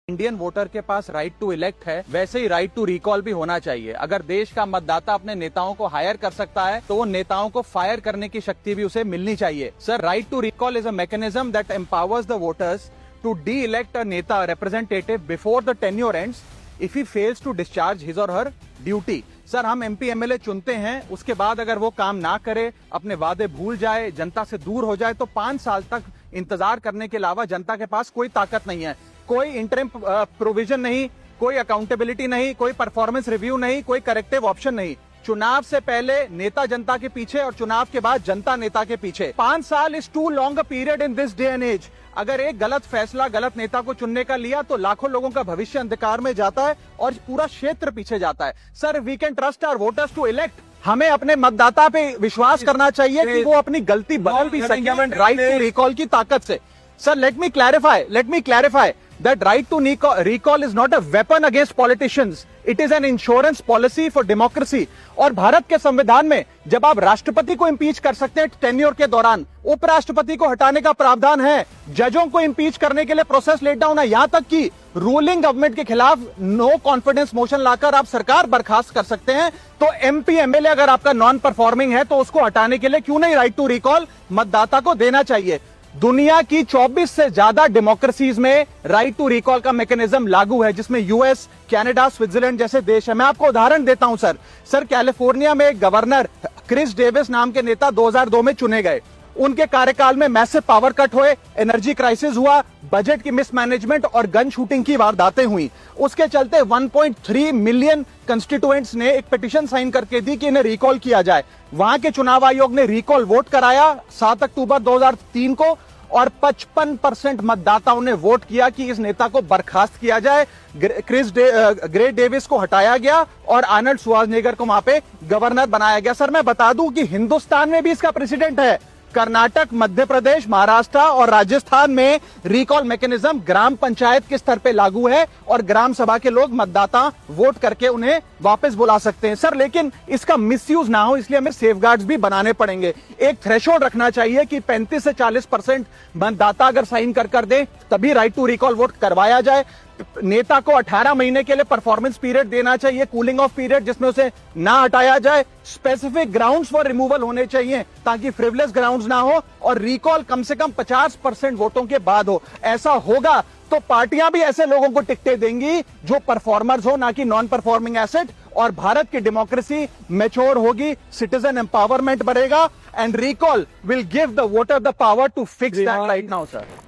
Indian voter के पास right to elect है, वैसे ही राइट टू रिकॉल भी होना चाहिए। अगर देश का मतदाता अपने नेताओं को हायर कर सकता है तो वो नेताओं को फायर करने की शक्ति भी उसे मिलनी चाहिए। Sir, right to recall is a mechanism that empowers the voters to de elect a neta representative before the tenure ends if he fails to discharge his or her duty. Sir, हम MP MLA चुनते हैं, उसके बाद अगर वो काम ना करे, अपने वादे भूल जाए, जनता से दूर हो जाए, तो 5 साल तक इंतजार करने के अलावा जनता के पास कोई ताकत नहीं है। कोई इंटरिम प्रोविजन नहीं, कोई अकाउंटेबिलिटी नहीं, कोई परफॉर्मेंस रिव्यू नहीं, कोई करेक्टिव ऑप्शन नहीं। चुनाव से पहले नेता जनता के पीछे और चुनाव के बाद जनता नेता के पीछे। 5 साल is too long a period in this day and age. अगर एक गलत फैसला गलत नेता को चुनने का लिया तो लाखों लोगों का भविष्य अंधकार में जाता है और पूरा क्षेत्र पीछे जाता है। Sir, we can trust our voters to elect. हमें अपने मतदाता पे विश्वास करना चाहिए कि वो अपनी गलती बदल भी सके राइट टू रिकॉल की ताकत से। Sir, let me clarify that right to recall is not a weapon against politicians. It is an insurance policy for democracy. और भारत के संविधान में जब आप राष्ट्रपति को इम्पीच कर सकते हैं टेन्योर के दौरान, उपराष्ट्रपति को हटाने का प्रावधान है, जजों को इम्पीच करने के लिए प्रोसेस लेट डाउन है, यहां तक कि रूलिंग गवर्नमेंट के खिलाफ नो कॉन्फिडेंस मोशन लाकर आप सरकार बर्खास्त कर सकते हैं। तो एमपी एमएलए अगर आपका नॉन परफॉर्मिंग है तो उसको हटाने के लिए क्यों नहीं राइट टू रिकॉल मतदाता को देना चाहिए। दुनिया की 24 से ज्यादा डेमोक्रेसीज में राइट टू रिकॉल का मैकेनिज्म लागू है, जिसमें यूएस, कनाडा, स्विट्जरलैंड जैसे देश है। मैं आपको उदाहरण देता हूं सर, कैलिफोर्निया में एक गवर्नर क्रिस डेविस नाम के नेता 2002 में चुने गए। उनके कार्यकाल में मैसिव पावर कट हुए, एनर्जी क्राइसिस हुआ, बजट की मिसमैनेजमेंट और गन शूटिंग की वारदातें हुई। उसके चलते 1.3 मिलियन कंस्टिट्यूएंट्स ने एक पिटीशन साइन करके दी कि इन्हें रिकॉल किया जाए। वहां के चुनाव आयोग ने रिकॉल वोट कराया 7 अक्टूबर 2003 को और 55% मतदाताओं ने वोट किया कि इस नेता को बर्खास्त किया जाए। ग्रे डेविस को हटाया गया और आर्नल्ड श्वार्ज़नेगर को वहां पे गवर्नर बनाया गया। सर, मैं बता दूं कि हिंदुस्तान में भी इसका प्रेसिडेंट है। कर्नाटक, मध्य प्रदेश, महाराष्ट्र और राजस्थान में रिकॉल मैकेनिज्म ग्राम पंचायत के स्तर पे लागू है और ग्राम सभा के लोग मतदाता वोट करके उन्हें वापस बुला सकते हैं। सर, लेकिन इसका मिसयूज ना हो इसलिए हमें सेफगार्ड्स भी बनाने पड़ेंगे। एक थ्रेशोल्ड रखना चाहिए कि 35 से 40% मतदाता अगर साइन कर दे तभी राइट टू रिकॉल वोट करवाया जाए। नेता को 18 महीने के लिए परफॉर्मेंस पीरियड देना चाहिए, कूलिंग ऑफ पीरियड, जिसमें उसे ना हटाया जाए। स्पेसिफिक ग्राउंड्स फॉर रिमूवल होने चाहिए ताकि फ्रिवलेस ग्राउंड्स ना हो और रिकॉल कम से कम 50% वोटों के बाद हो। ऐसा होगा तो पार्टियां भी ऐसे लोगों को टिकटें देंगी जो परफॉर्मर्स हो, ना कि नॉन परफॉर्मिंग एसेट, और भारत की डेमोक्रेसी मैच्योर होगी, सिटीजन एम्पावरमेंट बढ़ेगा and recall will give the voter the power to fix that right now sir.